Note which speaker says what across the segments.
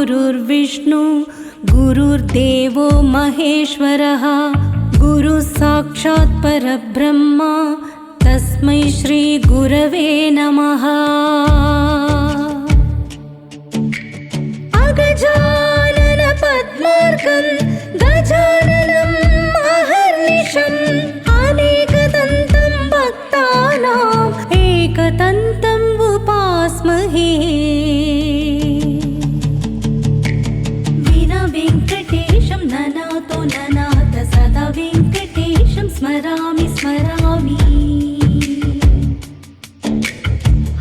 Speaker 1: Gurur Vishnu Gururdevo Maheshwarah Guru Sakshat Parabrahma Tasmai Shri Gurave Namaha. Agajanana Padmarkam Gajananam Aharnisham Anekatantam Bhaktanam Ekatantam Upasmahe. Vina Venkatesham Nanato Nanata Sada Venkatesham Smarami Smarami.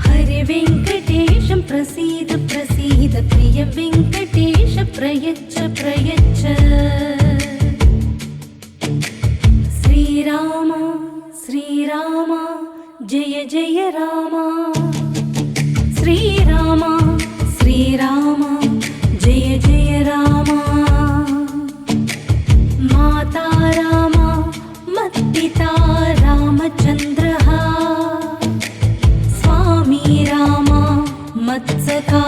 Speaker 1: Hare Venkatesham Prasida Prasida Priya Venkatesha Prayacha Prayacha. Sri Rama Sri Rama Jaya Jaya Rama. Sri Rama Sri Rama Jaya Jaya Rama. Mata Rama Matpita Ramachandraha. Swami Rama Matsaka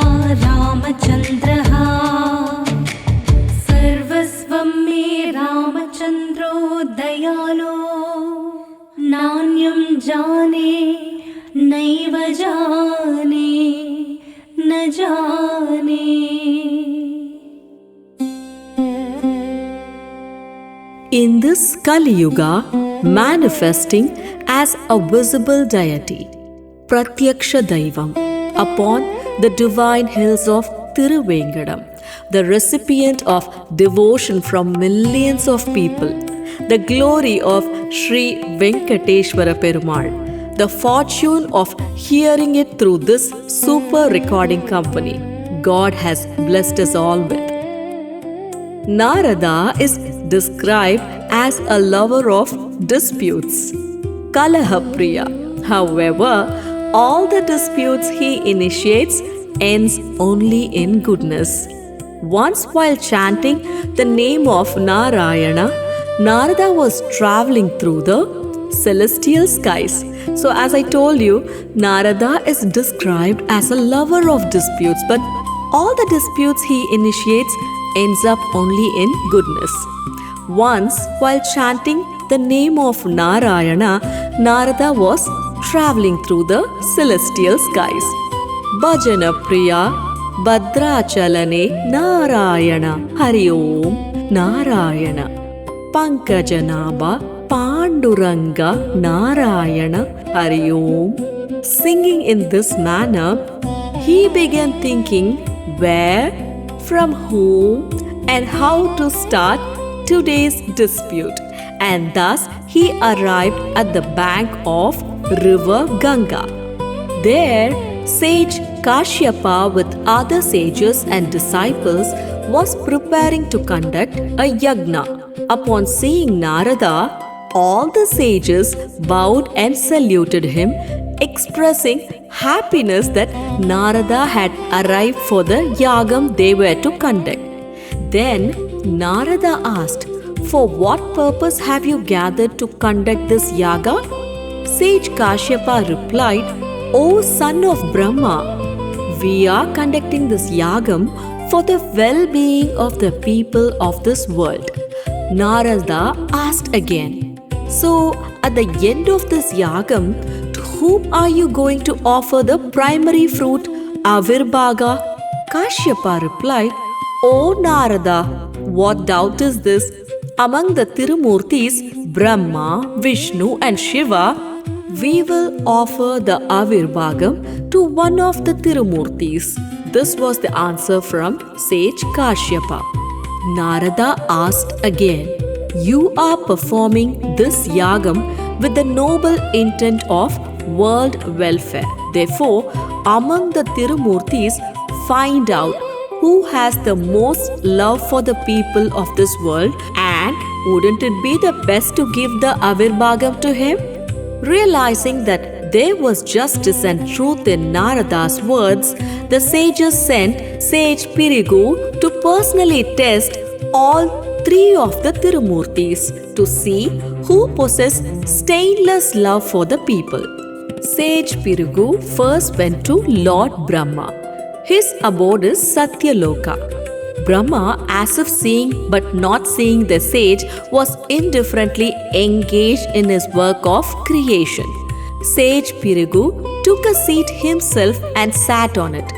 Speaker 1: Ramachandraha. Sarvasvam me Ramachandro Dayalo. Nanyam jane naiva jane na jane.
Speaker 2: In this Kali Yuga, manifesting as a visible deity, Pratyaksha Daivam, upon the divine hills of Tiruvengadam, the recipient of devotion from millions of people, the glory of Sri Venkateshwara Perumal, the fortune of hearing it through this super recording company God has blessed us all with. Narada is described as a lover of disputes, Kalahapriya. However, all the disputes he initiates ends only in goodness. Once while chanting the name of Narayana, Narada was traveling through the celestial skies. So as I told you, Narada is described as a lover of disputes, but all the disputes he initiates ends up only in goodness. Once while chanting the name of Narayana, Narada was traveling through the celestial skies. Bhajana Priya Bhadrachalane Narayana Hari Om Narayana Pankajanaba Panduranga Narayana Hari Om. Singing in this manner, he began thinking where, from whom, and how to start today's dispute, and thus he arrived at the bank of river Ganga. There, sage Kashyapa with other sages and disciples was preparing to conduct a yagna. Upon seeing Narada, all the sages bowed and saluted him, expressing happiness that Narada had arrived for the yagam they were to conduct. Then Narada asked, "For what purpose have you gathered to conduct this yaga?" Sage Kashyapa replied, "O son of Brahma, we are conducting this yagam for the well-being of the people of this world." Narada asked again, "So at the end of this yagam, to whom are you going to offer the primary fruit, Avirbhaga?" Kashyapa replied, "O Narada, what doubt is this? Among the Tirumurtis, Brahma, Vishnu and Shiva, we will offer the Avirbhagam to one of the Tirumurtis." This was the answer from sage Kashyapa. Narada asked again, "You are performing this yagam with the noble intent of world welfare. Therefore, among the Tirumurtis, find out who has the most love for the people of this world, and wouldn't it be the best to give the Avirbhagam to him?" Realizing that there was justice and truth in Narada's words, the sages sent sage Bhrigu to personally test all three of the Tirumurtis to see who possessed stainless love for the people. Sage Bhrigu first went to Lord Brahma. His abode is Satyaloka. Brahma, as if seeing but not seeing the sage, was indifferently engaged in his work of creation. Sage Bhrigu took a seat himself and sat on it.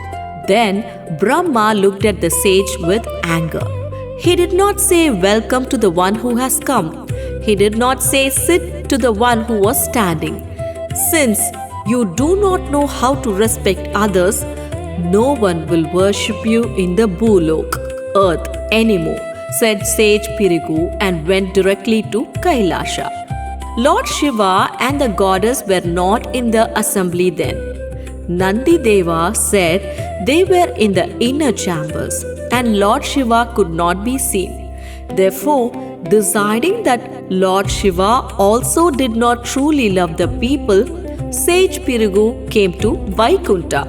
Speaker 2: Then Brahma looked at the sage with anger. He did not say welcome to the one who has come. He did not say sit to the one who was standing. Since you do not know how to respect others, no one will worship you in the Bhulok, earth, anymore, said Sage Bhrigu and went directly to Kailasha. Lord Shiva and the goddess were not in the assembly then. Nandi Deva said they were in the inner chambers and Lord Shiva could not be seen. Therefore, deciding that Lord Shiva also did not truly love the people, Sage Bhrigu came to Vaikunta.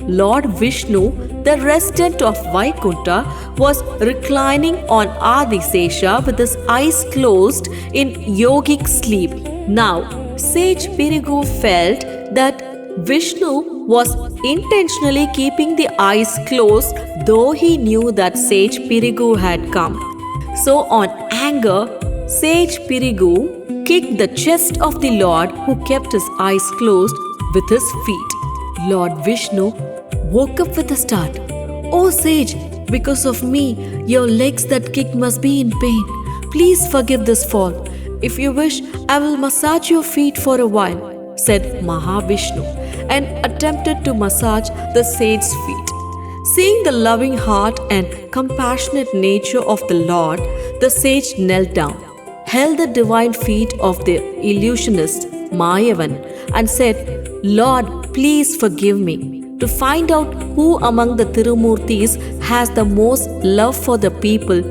Speaker 2: Lord Vishnu, the resident of Vaikunta, was reclining on Adisesha with his eyes closed in yogic sleep. Now, Sage Bhrigu felt that Vishnu was intentionally keeping the eyes closed, though he knew that Sage Bhrigu had come. So, on anger, Sage Bhrigu kicked the chest of the Lord, who kept his eyes closed, with his feet. Lord Vishnu woke up with a start. "Oh sage, because of me, your legs that kicked must be in pain. Please forgive this fall. If you wish, I will massage your feet for a while," said Mahavishnu, and attempted to massage the sage's feet. Seeing the loving heart and compassionate nature of the Lord, the sage knelt down, held the divine feet of the illusionist Mayavan, and said, "Lord, please forgive me." To find out who among the Tirumurtis has the most love for the people,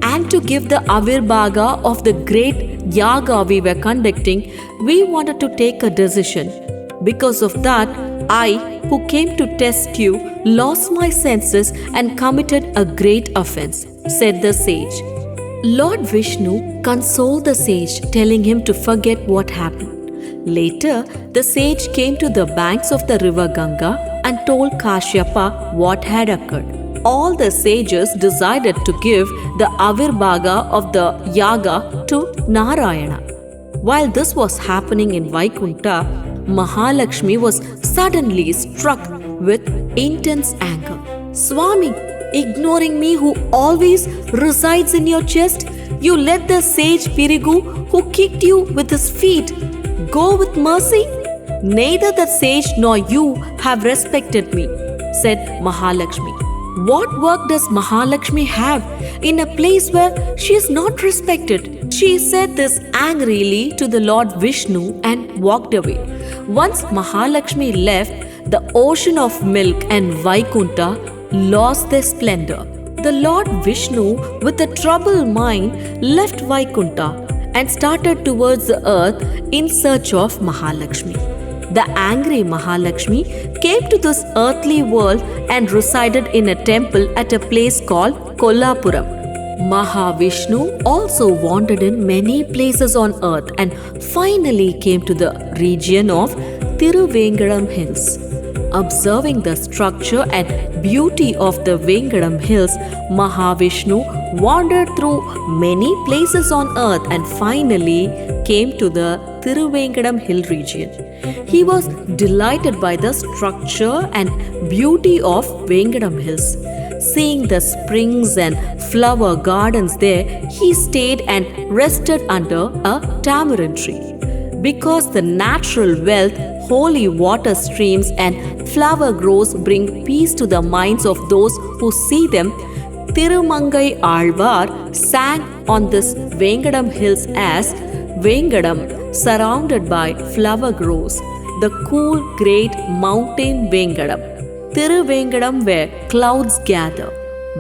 Speaker 2: and to give the Avirbhaga of the great yaga we were conducting, we wanted to take a decision. Because of that, I, who came to test you, lost my senses and committed a great offense, said the sage. Lord Vishnu consoled the sage, telling him to forget what happened. Later, the sage came to the banks of the river Ganga and told Kashyapa what had occurred. All the sages decided to give the Avirbhaga of the yaga to Narayana. While this was happening in Vaikunta, Mahalakshmi was suddenly struck with intense anger. "Swami, ignoring me who always resides in your chest, you let the sage Bhrigu, who kicked you with his feet, go with mercy? Neither the sage nor you have respected me," said Mahalakshmi. "What work does Mahalakshmi have in a place where she is not respected?" She said this angrily to the Lord Vishnu and walked away. Once Mahalakshmi left, the ocean of milk and Vaikunta lost their splendor. The Lord Vishnu, with a troubled mind, left Vaikunta and started towards the earth in search of Mahalakshmi. The angry Mahalakshmi came to this earthly world and resided in a temple at a place called Kollapuram. Mahavishnu also wandered in many places on earth and finally came to the region of Tiruvengadam Hills. Observing the structure and beauty of the Vengadam Hills, Mahavishnu wandered through many places on earth and finally came to the Tiruvengadam Hill region. He was delighted by the structure and beauty of Vengadam Hills. Seeing the springs and flower gardens there, he stayed and rested under a tamarind tree. Because the natural wealth, holy water streams and flower groves bring peace to the minds of those who see them, Tirumangai Alvar sang on this Vengadam Hills as Vengadam, surrounded by flower groves, the cool great mountain Vengadam. Tiruvengadam, where clouds gather.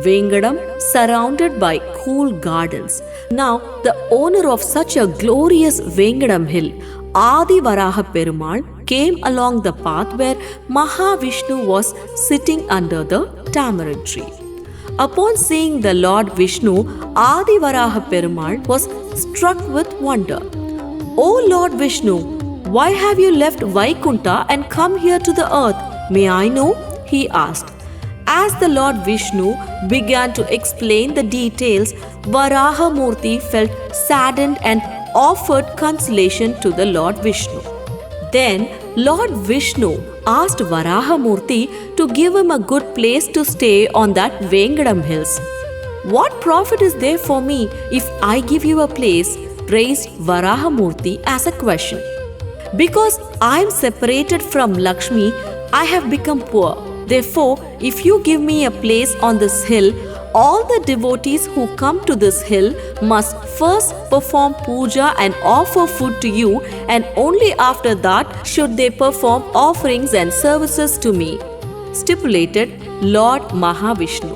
Speaker 2: Vengadam, surrounded by cool gardens. Now, the owner of such a glorious Vengadam hill, Adi Varaha Perumal, came along the path where Mahavishnu was sitting under the tamarind tree. Upon seeing the Lord Vishnu, Adi Varaha Perumal was struck with wonder. "O Lord Vishnu, why have you left Vaikunta and come here to the earth? May I know?" he asked. As the Lord Vishnu began to explain the details, Varahamurthy felt saddened and offered consolation to the Lord Vishnu. Then Lord Vishnu asked Varahamurthy to give him a good place to stay on that Vengadam hills. "What profit is there for me if I give you a place?" raised Varahamurthy as a question. "Because I am separated from Lakshmi, I have become poor. Therefore, if you give me a place on this hill, all the devotees who come to this hill must first perform puja and offer food to you, and only after that should they perform offerings and services to me," stipulated Lord Mahavishnu.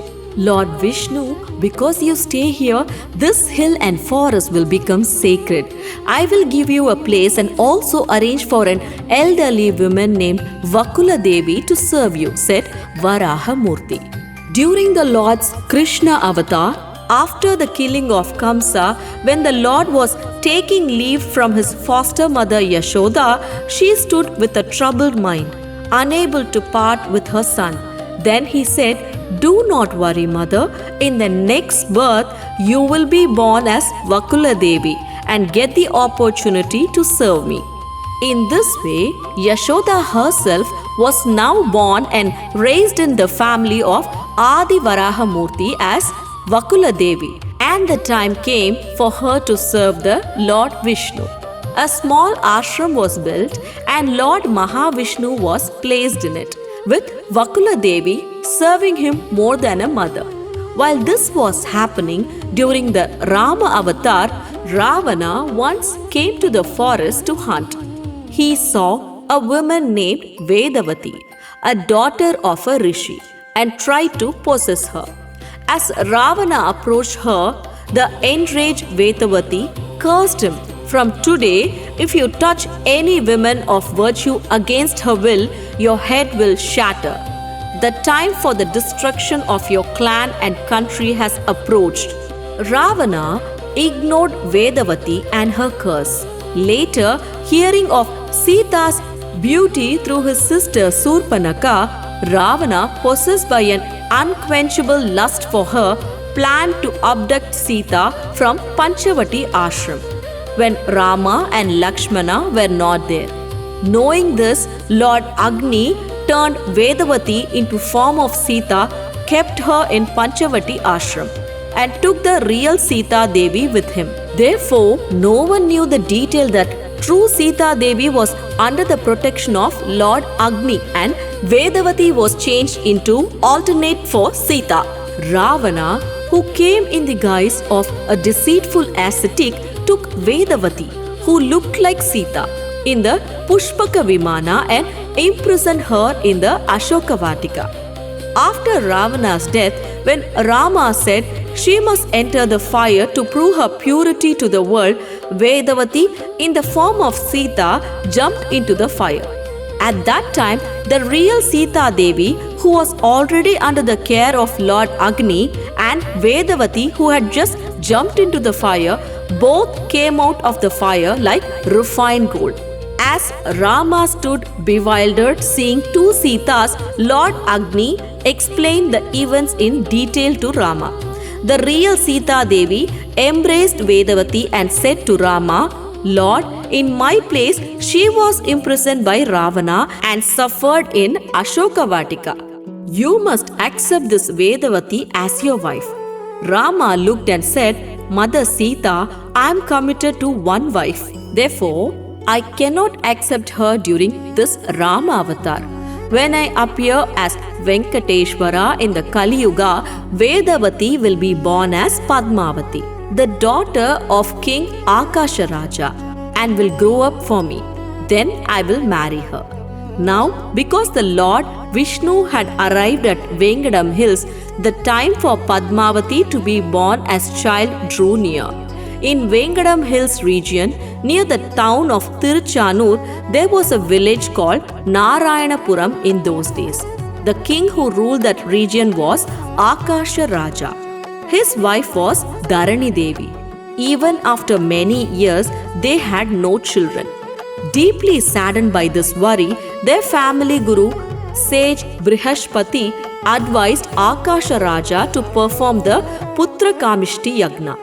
Speaker 2: "Lord Vishnu, because you stay here, this hill and forest will become sacred. I will give you a place and also arrange for an elderly woman named Vakula Devi to serve you," said Varahamurthy. During the Lord's Krishna avatar, after the killing of Kamsa, when the Lord was taking leave from his foster mother Yashoda, she stood with a troubled mind, unable to part with her son. Then he said, "Do not worry, mother. In the next birth, you will be born as Vakula Devi and get the opportunity to serve me." In this way, Yashoda herself was now born and raised in the family of Adi Varahamurthy as Vakula Devi, and the time came for her to serve the Lord Vishnu. A small ashram was built and Lord Mahavishnu was placed in it, with Vakula Devi serving him more than a mother. While this was happening during the Rama avatar, Ravana once came to the forest to hunt. He saw a woman named Vedavati, a daughter of a rishi, and tried to possess her. As Ravana approached her, the enraged Vedavati cursed him, "From today, if you touch any woman of virtue against her will, your head will shatter. The time for the destruction of your clan and country has approached." Ravana ignored Vedavati and her curse. Later, hearing of Sita's beauty through his sister Surpanaka, Ravana, possessed by an unquenchable lust for her, planned to abduct Sita from Panchavati ashram when Rama and Lakshmana were not there. Knowing this, Lord Agni turned Vedavati into form of Sita, kept her in Panchavati ashram, and took the real Sita Devi with him. Therefore, no one knew the detail that true Sita Devi was under the protection of Lord Agni, and Vedavati was changed into alternate for Sita. Ravana, who came in the guise of a deceitful ascetic, took Vedavati, who looked like Sita, in the Pushpaka Vimana and imprisoned her in the Ashoka Vatika. After Ravana's death, when Rama said she must enter the fire to prove her purity to the world, Vedavati, in the form of Sita, jumped into the fire. At that time, the real Sita Devi, who was already under the care of Lord Agni, and Vedavati, who had just jumped into the fire, both came out of the fire like refined gold. As Rama stood bewildered seeing two Sitas, Lord Agni explained the events in detail to Rama. The real Sita Devi embraced Vedavati and said to Rama, "Lord, in my place she was imprisoned by Ravana and suffered in Ashoka Vatika. You must accept this Vedavati as your wife." Rama looked and said, "Mother Sita, I am committed to one wife. Therefore, I cannot accept her during this Rama avatar. When I appear as Venkateshwara in the Kali Yuga, Vedavati will be born as Padmavati, the daughter of King Akasha Raja, and will grow up for me. Then I will marry her." Now, because the Lord Vishnu had arrived at Vengadam Hills, the time for Padmavati to be born as child drew near. In Vengadam Hills region, near the town of Tiruchanur, there was a village called Narayanapuram in those days. The king who ruled that region was Akasha Raja. His wife was Dharani Devi. Even after many years, they had no children. Deeply saddened by this worry, their family guru, sage Brihaspati, advised Akasha Raja to perform the Putra Kamishti Yagna.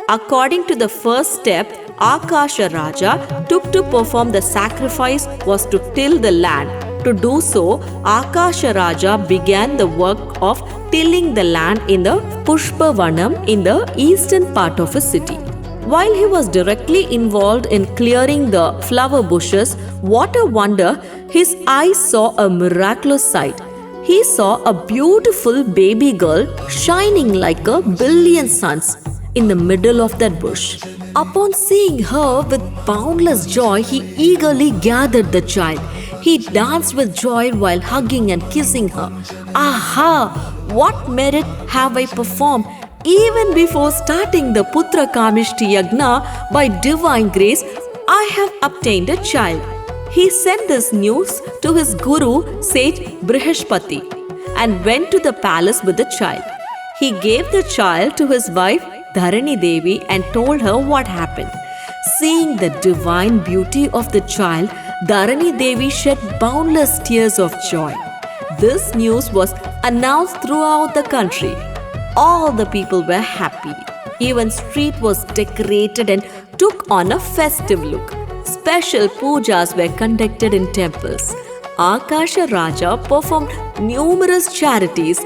Speaker 2: According to the first step Akasha Raja took to perform the sacrifice was to till the land. To do so, Akasha Raja began the work of tilling the land in the Pushpavanam in the eastern part of a city. While he was directly involved in clearing the flower bushes, what a wonder, his eyes saw a miraculous sight. He saw a beautiful baby girl shining like a billion suns in the middle of that bush. Upon seeing her with boundless joy, he eagerly gathered the child. He danced with joy while hugging and kissing her. Aha! What merit have I performed? Even before starting the Putra Kamishti Yagna, by divine grace, I have obtained a child. He sent this news to his guru, sage Brihaspati, and went to the palace with the child. He gave the child to his wife Dharani Devi and told her what happened. Seeing the divine beauty of the child, Dharani Devi shed boundless tears of joy. This news was announced throughout the country. All the people were happy. Even street was decorated and took on a festive look. Special pujas were conducted in temples. Akasha Raja performed numerous charities.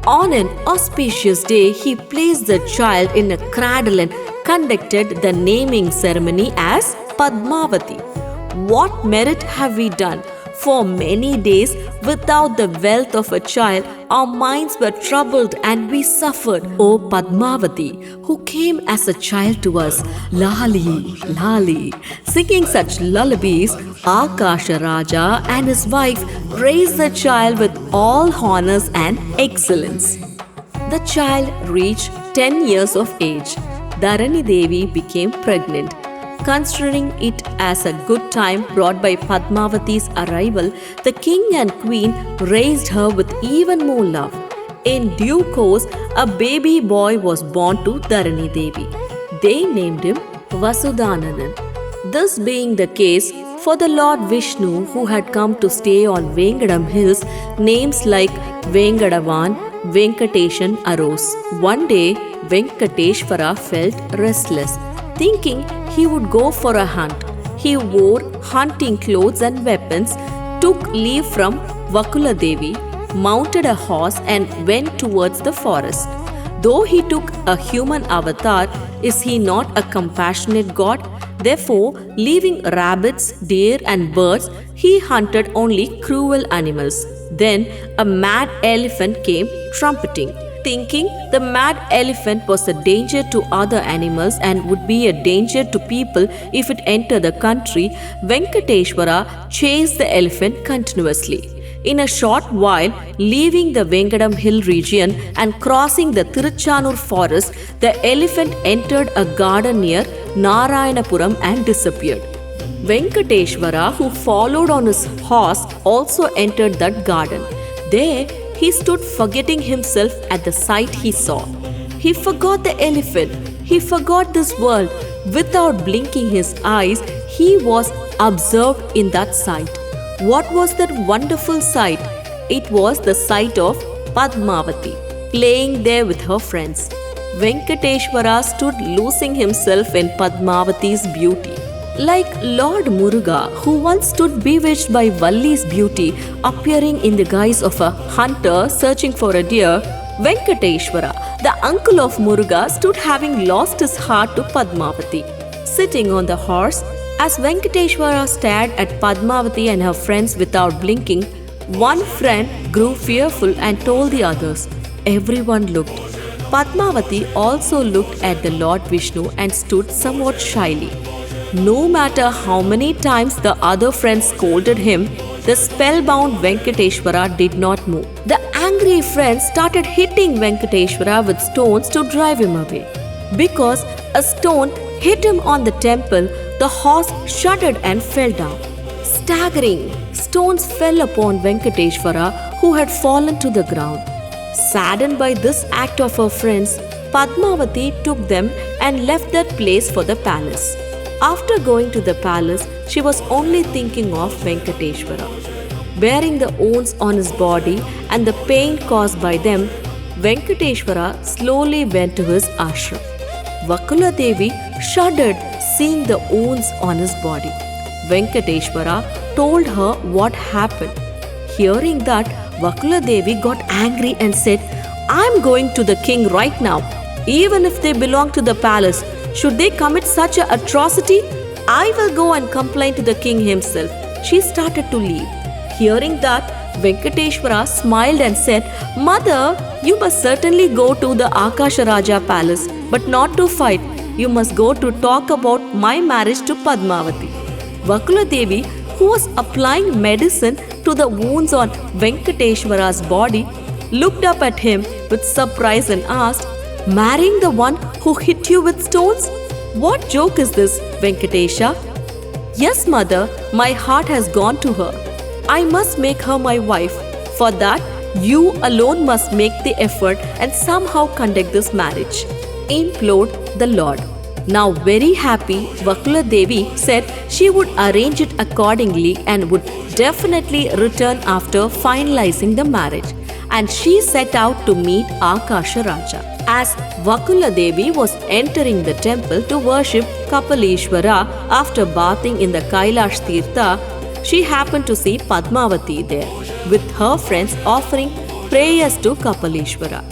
Speaker 2: On an auspicious day, he placed the child in a cradle and conducted the naming ceremony as Padmavati. What merit have we done? For many days, without the wealth of a child, our minds were troubled and we suffered. O Padmavati, who came as a child to us, Lali, Lali. Singing such lullabies, Akasha Raja and his wife raised the child with all honors and excellence. The child reached 10 years of age. Dharani Devi became pregnant. Considering it as a good time brought by Padmavati's arrival, the king and queen raised her with even more love. In due course, a baby boy was born to Dharani Devi. They named him Vasudhananan. This being the case, for the Lord Vishnu who had come to stay on Vengadam hills, names like Venkadavan, Venkateshan arose. One day, Venkateshwara felt restless, thinking he would go for a hunt. He wore hunting clothes and weapons, took leave from Vakula Devi, mounted a horse and went towards the forest. Though he took a human avatar, is he not a compassionate god? Therefore, leaving rabbits, deer and birds, he hunted only cruel animals. Then a mad elephant came trumpeting. Thinking the mad elephant was a danger to other animals and would be a danger to people if it entered the country, Venkateshwara chased the elephant continuously. In a short while, leaving the Vengadam hill region and crossing the Tiruchanur forest, the elephant entered a garden near Narayanapuram and disappeared. Venkateshwara, who followed on his horse, also entered that garden. There, he stood forgetting himself at the sight he saw. He forgot the elephant. He forgot this world. Without blinking his eyes, he was absorbed in that sight. What was that wonderful sight? It was the sight of Padmavati, playing there with her friends. Venkateshwara stood losing himself in Padmavati's beauty. Like Lord Muruga, who once stood bewitched by Valli's beauty, appearing in the guise of a hunter searching for a deer, Venkateshwara, the uncle of Muruga, stood having lost his heart to Padmavati. Sitting on the horse, as Venkateshwara stared at Padmavati and her friends without blinking, one friend grew fearful and told the others. Everyone looked. Padmavati also looked at the Lord Vishnu and stood somewhat shyly. No matter how many times the other friends scolded him, the spellbound Venkateshwara did not move. The angry friends started hitting Venkateshwara with stones to drive him away. Because a stone hit him on the temple, the horse shuddered and fell down. Staggering, stones fell upon Venkateshwara, who had fallen to the ground. Saddened by this act of her friends, Padmavati took them and left that place for the palace. After going to the palace, she was only thinking of Venkateshwara. Bearing the wounds on his body and the pain caused by them, Venkateshwara slowly went to his ashram. Vakula Devi shuddered seeing the wounds on his body. Venkateshwara told her what happened. Hearing that, Vakula Devi got angry and said, "I am going to the king right now. Even if they belong to the palace, should they commit such an atrocity? I will go and complain to the king himself." She started to leave. Hearing that, Venkateshwara smiled and said, "Mother, you must certainly go to the Akasha Raja palace, but not to fight. You must go to talk about my marriage to Padmavati." Vakula Devi, who was applying medicine to the wounds on Venkateshwara's body, looked up at him with surprise and asked, "Marrying the one who hit you with stones? What joke is this, Venkatesha?" "Yes, mother, my heart has gone to her. I must make her my wife. For that, you alone must make the effort and somehow conduct this marriage," implored the Lord. Now very happy, Vakula Devi said she would arrange it accordingly and would definitely return after finalizing the marriage. And she set out to meet Akasha Raja. As Vakula Devi was entering the temple to worship Kapaleshwara after bathing in the Kailash Tirtha, she happened to see Padmavati there with her friends offering prayers to Kapaleshwara.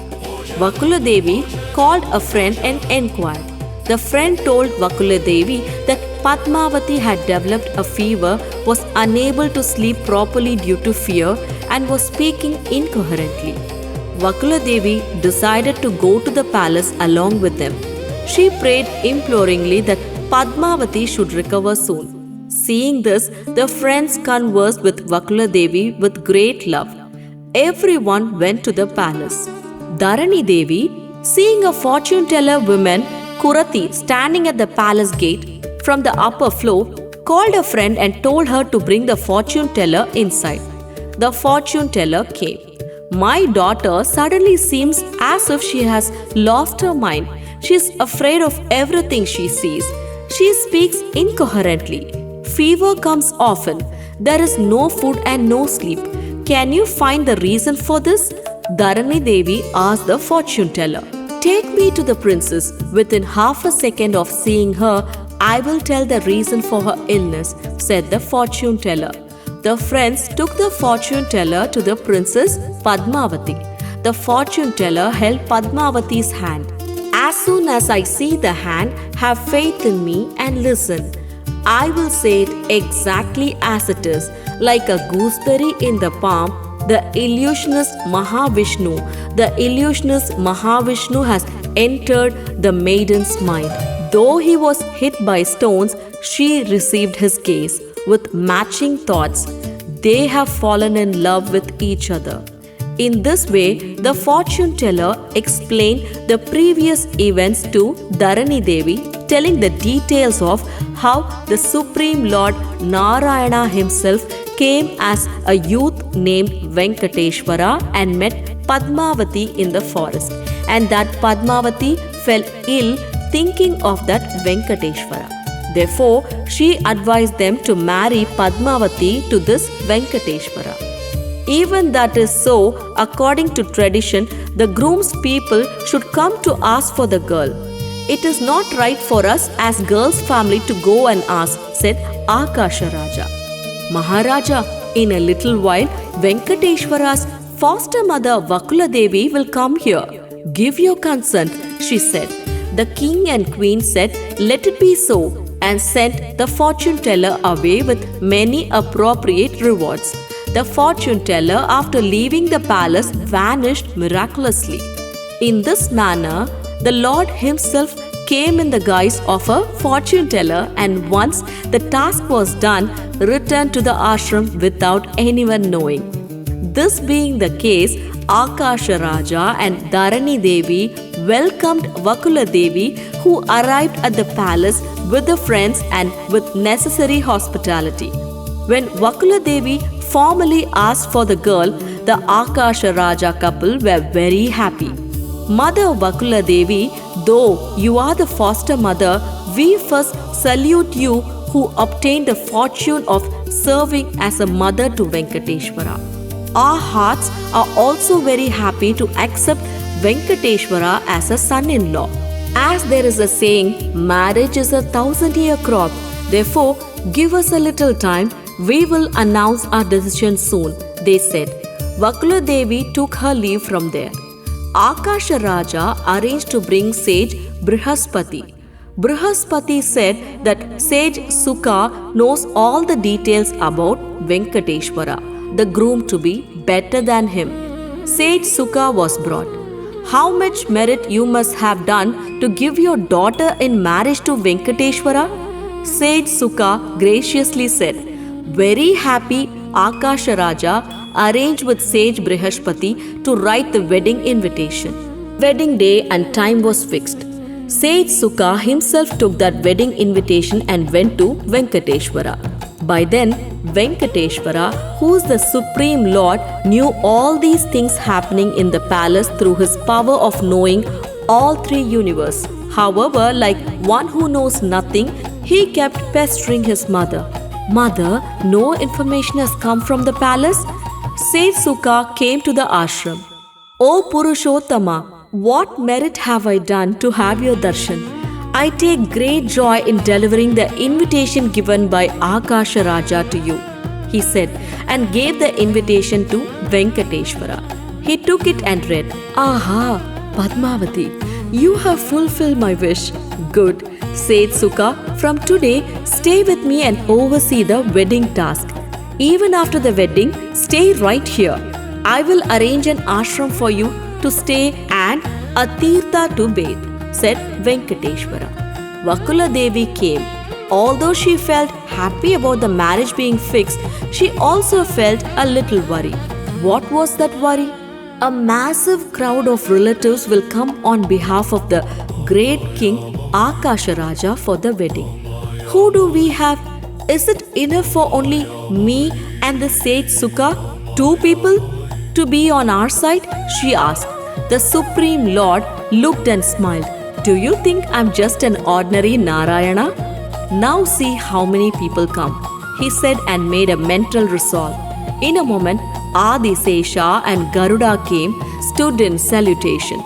Speaker 2: Vakula Devi called a friend and inquired. The friend told Vakula Devi that Padmavati had developed a fever, was unable to sleep properly due to fear, and was speaking incoherently. Vakula Devi decided to go to the palace along with them. She prayed imploringly that Padmavati should recover soon. Seeing this, the friends conversed with Vakula Devi with great love. Everyone went to the palace. Dharani Devi, seeing a fortune teller woman, Kurati, standing at the palace gate from the upper floor, called a friend and told her to bring the fortune teller inside. The fortune teller came. "My daughter suddenly seems as if she has lost her mind. She is afraid of everything she sees. She speaks incoherently. Fever comes often. There is no food and no sleep. Can you find the reason for this?" Dharani Devi asked the fortune teller. "Take me to the princess. Within half a second of seeing her, I will tell the reason for her illness," said the fortune teller. The friends took the fortune teller to the princess Padmavati. The fortune teller held Padmavati's hand. "As soon as I see the hand, have faith in me and listen. I will say it exactly as it is, like a gooseberry in the palm. The illusionist Mahavishnu. The illusionist Mahavishnu has entered the maiden's mind. Though he was hit by stones, she received his gaze with matching thoughts. They have fallen in love with each other." In this way, the fortune teller explained the previous events to Dharani Devi, telling the details of how the Supreme Lord Narayana himself came as a youth named Venkateshwara and met Padmavati in the forest, and that Padmavati fell ill thinking of that Venkateshwara. Therefore, she advised them to marry Padmavati to this Venkateshwara. Even that is so, according to tradition, the groom's people should come to ask for the girl. "It is not right for us as girl's family to go and ask," said Akasha Raja. "Maharaja, in a little while, Venkateshwara's foster mother Vakula Devi will come here. Give your consent," she said. The king and queen said, "Let it be so," and sent the fortune teller away with many appropriate rewards. The fortune teller, after leaving the palace, vanished miraculously. In this manner, the Lord himself came in the guise of a fortune teller, and once the task was done, returned to the ashram without anyone knowing. This being the case, Akasha Raja and Dharani Devi welcomed Vakula Devi, who arrived at the palace with the friends and with necessary hospitality. When Vakula Devi formally asked for the girl, the Akasha Raja couple were very happy. "Mother Vakula Devi, though you are the foster mother, we first salute you who obtained the fortune of serving as a mother to Venkateshwara. Our hearts are also very happy to accept Venkateshwara as a son-in-law. As there is a saying, marriage is a 1,000-year crop. Therefore, give us a little time. We will announce our decision soon, they said. Vakula Devi took her leave from there. Akasha Raja arranged to bring sage Brihaspati. Brihaspati said that sage Sukha knows all the details about Venkateshwara, the groom to be better than him. Sage Sukha was brought. How much merit you must have done to give your daughter in marriage to Venkateshwara? Sage Sukha graciously said. Very happy, Akasha Raja arranged with sage Brihaspati to write the wedding invitation. Wedding day and time was fixed. Sage Sukha himself took that wedding invitation and went to Venkateshwara. By then, Venkateshwara, who is the Supreme Lord, knew all these things happening in the palace through his power of knowing all three universes. However, like one who knows nothing, he kept pestering his mother. Mother, no information has come from the palace? Sage Sukha came to the ashram. O Purushottama, what merit have I done to have your darshan? I take great joy in delivering the invitation given by Akasha Raja to you, he said, and gave the invitation to Venkateshwara. He took it and read, Aha, Padmavati, you have fulfilled my wish. Good. Sage Sukha, from today, stay with me and oversee the wedding task. Even after the wedding, stay right here. I will arrange an ashram for you to stay and a tirtha to bathe, said Venkateshwara. Vakula Devi came. Although she felt happy about the marriage being fixed, she also felt a little worry. What was that worry? A massive crowd of relatives will come on behalf of the great king Akasha Raja for the wedding. Who do we have? Is it enough for only me and the sage Sukha, 2 people, to be on our side? She asked. The Supreme Lord looked and smiled. Do you think I'm just an ordinary Narayana? Now see how many people come, he said and made a mental resolve. In a moment, Adisesha and Garuda came, stood in salutation.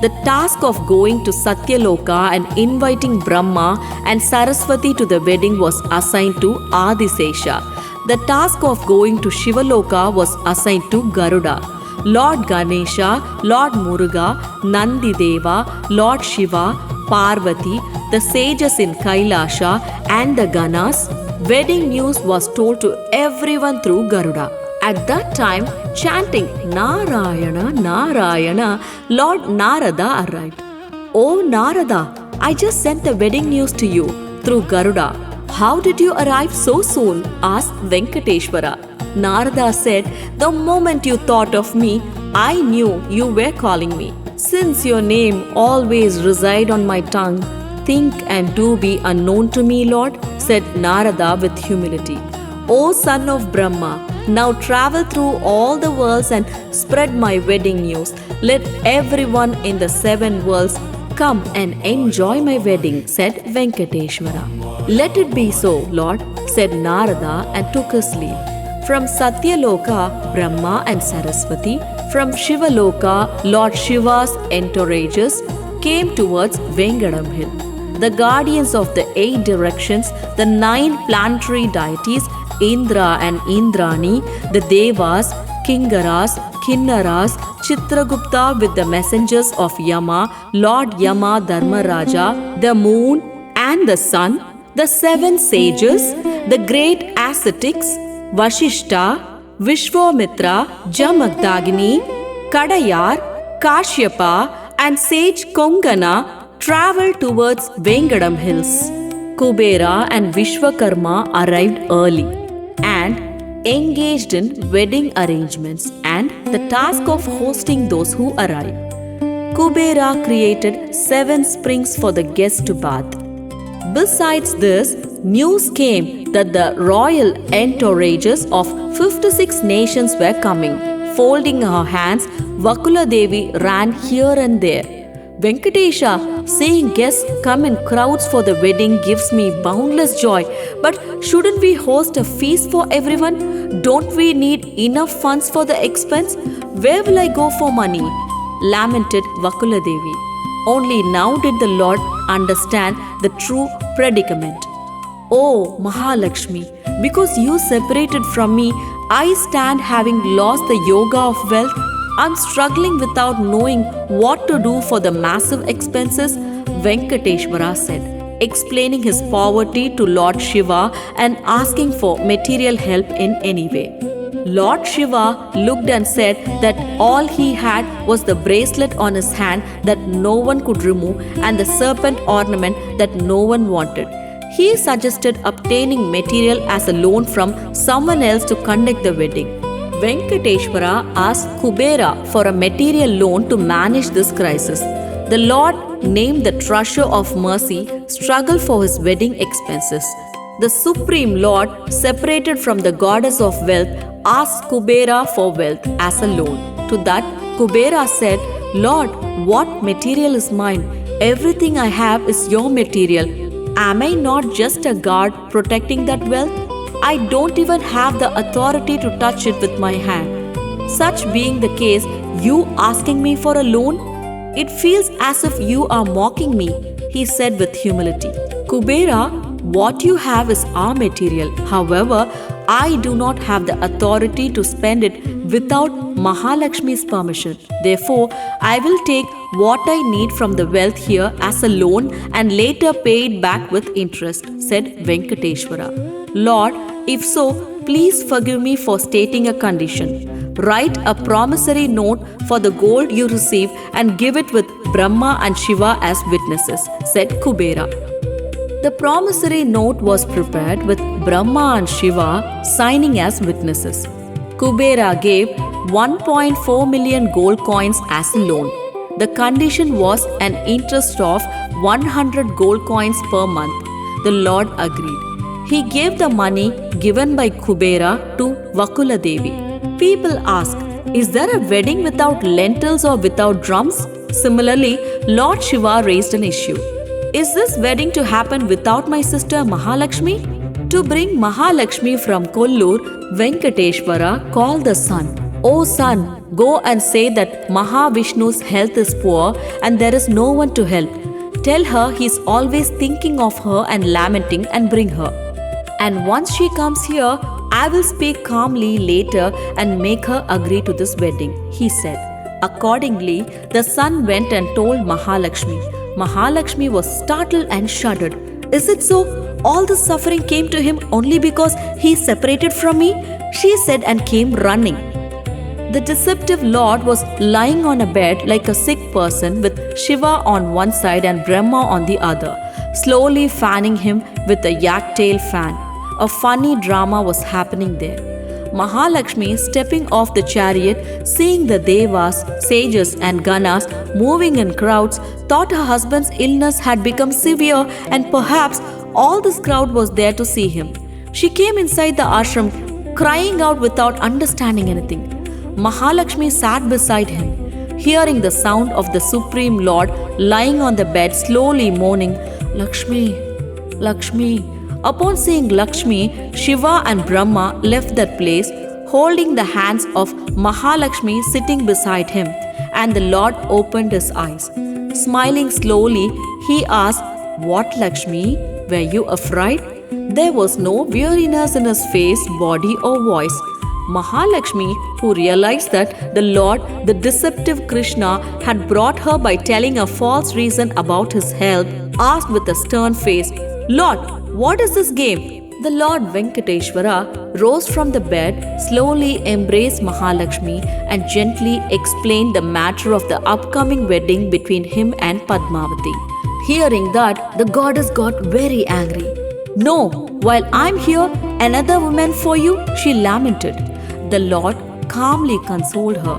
Speaker 2: The task of going to Satyaloka and inviting Brahma and Saraswati to the wedding was assigned to Adisesha. The task of going to Shivaloka was assigned to Garuda. Lord Ganesha, Lord Muruga, Nandideva, Lord Shiva, Parvati, the sages in Kailasha and the Ganas, wedding news was told to everyone through Garuda. At that time, chanting Narayana, Narayana, Lord Narada arrived. Oh Narada, I just sent the wedding news to you through Garuda. How did you arrive so soon? Asked Venkateshwara. Narada said, the moment you thought of me, I knew you were calling me. Since your name always reside on my tongue, think and do be unknown to me, Lord, said Narada with humility. O son of Brahma, now travel through all the worlds and spread my wedding news. Let everyone in the 7 worlds come and enjoy my wedding, said Venkateshwara. Let it be so, Lord, said Narada and took his leave. From Satyaloka, Brahma and Saraswati, from Shivaloka, Lord Shiva's entourages came towards Vengadam Hill. The guardians of the 8 directions, the 9 planetary deities, Indra and Indrani, the Devas, Kingaras, Kinnaras, Chitragupta with the messengers of Yama, Lord Yama Dharmaraja, the moon and the sun, the 7 sages, the great ascetics, Vashishta, Vishwamitra, Jamagdagini, Kadayar, Kashyapa and sage Kongana travelled towards Vengadam Hills. Kubera and Vishwakarma arrived early and engaged in wedding arrangements and the task of hosting those who arrived. Kubera created 7 springs for the guests to bath. Besides this, news came that the royal entourages of 56 nations were coming. Folding her hands, Vakula Devi ran here and there. Venkatesha, seeing guests come in crowds for the wedding gives me boundless joy. But shouldn't we host a feast for everyone? Don't we need enough funds for the expense? Where will I go for money? Lamented Vakula Devi. Only now did the Lord understand the true predicament. Oh Mahalakshmi, because you separated from me, I stand having lost the yoga of wealth. I'm struggling without knowing what to do for the massive expenses, Venkateshwara said, explaining his poverty to Lord Shiva and asking for material help in any way. Lord Shiva looked and said that all he had was the bracelet on his hand that no one could remove and the serpent ornament that no one wanted. He suggested obtaining material as a loan from someone else to conduct the wedding. Venkateshwara asked Kubera for a material loan to manage this crisis. The Lord, named the Treasurer of Mercy, struggled for his wedding expenses. The Supreme Lord, separated from the Goddess of Wealth, asked Kubera for wealth as a loan. To that, Kubera said, Lord, what material is mine? Everything I have is your material. Am I not just a guard protecting that wealth? I don't even have the authority to touch it with my hand. Such being the case, you asking me for a loan? It feels as if you are mocking me, he said with humility. Kubera, what you have is our material. However, I do not have the authority to spend it without Mahalakshmi's permission. Therefore, I will take what I need from the wealth here as a loan and later pay it back with interest, said Venkateshwara. Lord, if so, please forgive me for stating a condition. Write a promissory note for the gold you receive and give it with Brahma and Shiva as witnesses, said Kubera. The promissory note was prepared with Brahma and Shiva signing as witnesses. Kubera gave 1.4 million gold coins as a loan. The condition was an interest of 100 gold coins per month. The Lord agreed. He gave the money given by Kubera to Vakula Devi. People ask, is there a wedding without lentils or without drums? Similarly, Lord Shiva raised an issue. Is this wedding to happen without my sister Mahalakshmi? To bring Mahalakshmi from Kollur, Venkateshwara called the sun. O sun, go and say that Mahavishnu's health is poor and there is no one to help. Tell her he is always thinking of her and lamenting and bring her. And once she comes here, I will speak calmly later and make her agree to this wedding, he said. Accordingly, the sun went and told Mahalakshmi. Mahalakshmi was startled and shuddered. Is it so? All this suffering came to him only because he separated from me? She said and came running. The deceptive Lord was lying on a bed like a sick person with Shiva on one side and Brahma on the other, slowly fanning him with a yak-tail fan. A funny drama was happening there. Mahalakshmi, stepping off the chariot, seeing the Devas, sages and Ganas moving in crowds, thought her husband's illness had become severe and perhaps all this crowd was there to see him. She came inside the ashram, crying out without understanding anything. Mahalakshmi sat beside him, hearing the sound of the Supreme Lord lying on the bed, slowly moaning, Lakshmi, Lakshmi. Upon seeing Lakshmi, Shiva and Brahma left that place, holding the hands of Mahalakshmi sitting beside him, and the Lord opened his eyes. Smiling slowly, he asked, What, Lakshmi? Were you afraid? There was no weariness in his face, body or voice. Mahalakshmi, who realized that the Lord, the deceptive Krishna, had brought her by telling a false reason about his health, asked with a stern face, Lord, what is this game? The Lord Venkateshwara rose from the bed, slowly embraced Mahalakshmi and gently explained the matter of the upcoming wedding between him and Padmavati. Hearing that, the goddess got very angry. No, while I'm here, another woman for you, she lamented. The Lord calmly consoled her.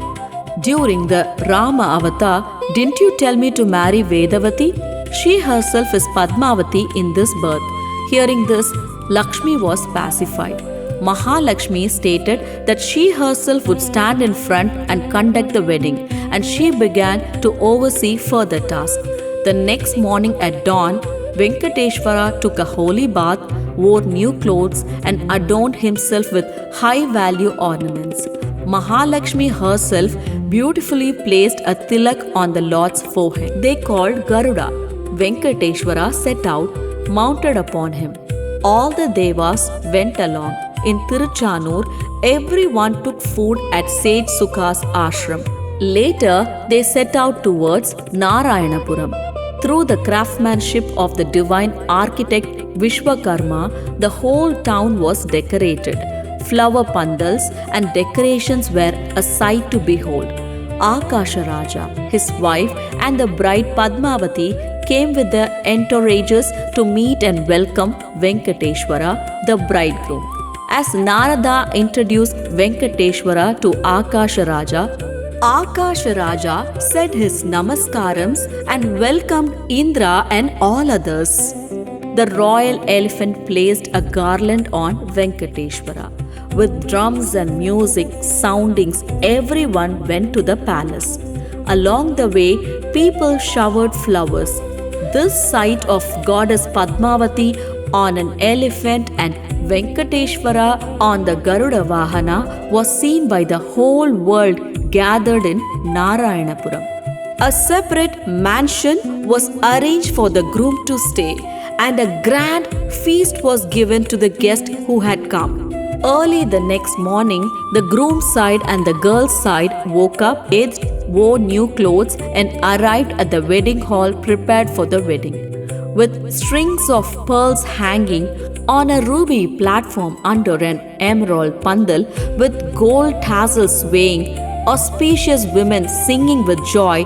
Speaker 2: During the Rama avatar, didn't you tell me to marry Vedavati? She herself is Padmavati in this birth. Hearing this, Lakshmi was pacified. Mahalakshmi stated that she herself would stand in front and conduct the wedding, and she began to oversee further tasks. The next morning at dawn, Venkateshwara took a holy bath, wore new clothes, and adorned himself with high-value ornaments. Mahalakshmi herself beautifully placed a tilak on the Lord's forehead. They called Garuda. Venkateshwara set out, mounted upon him. All the devas went along. In Tiruchanur, everyone took food at Sage Sukha's ashram. Later, they set out towards Narayanapuram. Through the craftsmanship of the divine architect Vishwakarma, the whole town was decorated. Flower pandals and decorations were a sight to behold. Akasha Raja, his wife, and the bride Padmavati came with their entourages to meet and welcome Venkateshwara, the bridegroom. As Narada introduced Venkateshwara to Akasha Raja said his namaskarams and welcomed Indra and all others. The royal elephant placed a garland on Venkateshwara. With drums and music, soundings, everyone went to the palace. Along the way, people showered flowers. This sight of goddess Padmavati on an elephant and Venkateshwara on the Garuda Vahana was seen by the whole world gathered in Narayanapuram. A separate mansion was arranged for the groom to stay, and a grand feast was given to the guests who had come. Early the next morning, the groom's side and the girl's side woke up, bathed, wore new clothes, and arrived at the wedding hall prepared for the wedding. With strings of pearls hanging on a ruby platform under an emerald pandal with gold tassels swaying, auspicious women singing with joy,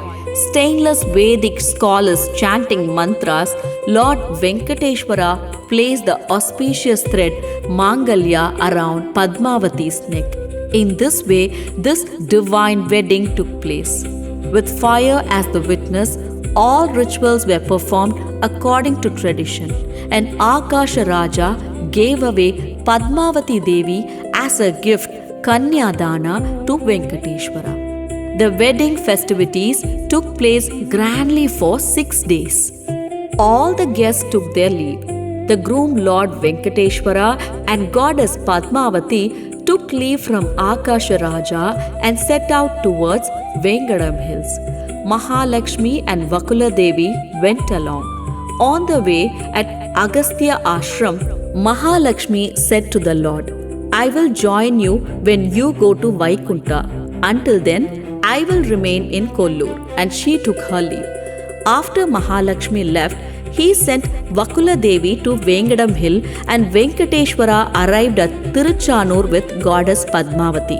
Speaker 2: stainless Vedic scholars chanting mantras, Lord Venkateshwara placed the auspicious thread Mangalya around Padmavati's neck. In this way, this divine wedding took place. With fire as the witness, all rituals were performed according to tradition, and Akasha Raja gave away Padmavati Devi as a gift Kanyadana to Venkateshwara. The wedding festivities took place grandly for 6 days. All the guests took their leave. The groom Lord Venkateshwara and goddess Padmavati took leave from Akasha Raja and set out towards Vengadam Hills. Mahalakshmi and Vakula Devi went along. On the way at Agastya Ashram, Mahalakshmi said to the Lord, I will join you when you go to Vaikunta. Until then, I will remain in Kollur. And she took her leave. After Mahalakshmi left, he sent Vakula Devi to Vengadam Hill, and Venkateshwara arrived at Tiruchanur with goddess Padmavati.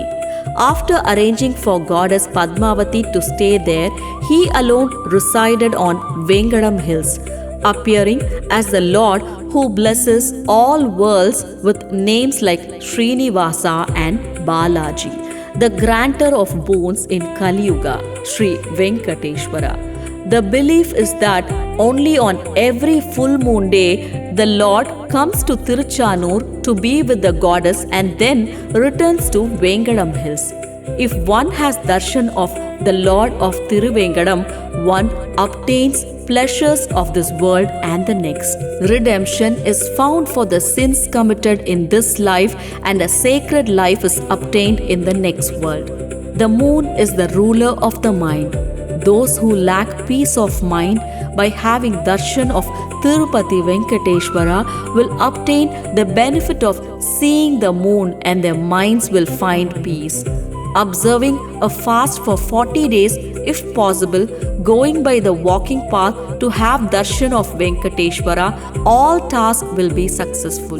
Speaker 2: After arranging for goddess Padmavati to stay there, he alone resided on Vengadam Hills, appearing as the Lord who blesses all worlds with names like Srinivasa and Balaji, the grantor of boons in Kali Yuga, Sri Venkateshwara. The belief is that only on every full moon day, the Lord comes to Tiruchanur to be with the goddess and then returns to Vengadam Hills. If one has darshan of the Lord of Tiruvengadam, one obtains pleasures of this world and the next. Redemption is found for the sins committed in this life, and a sacred life is obtained in the next world. The moon is the ruler of the mind. Those who lack peace of mind by having darshan of Tirupati Venkateswara will obtain the benefit of seeing the moon, and their minds will find peace. Observing a fast for 40 days, if possible, going by the walking path to have darshan of Venkateshwara, all tasks will be successful.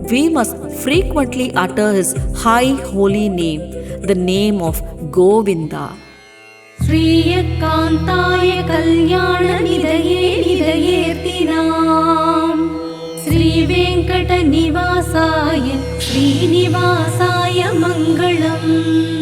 Speaker 2: We must frequently utter his high holy name, the name of Govinda.
Speaker 1: श्रीयकान्ताय कल्याणनिधये निधयेर्तिनाम् श्रीवेङ्कटनिवासाय श्रीनिवासाय Mangalam.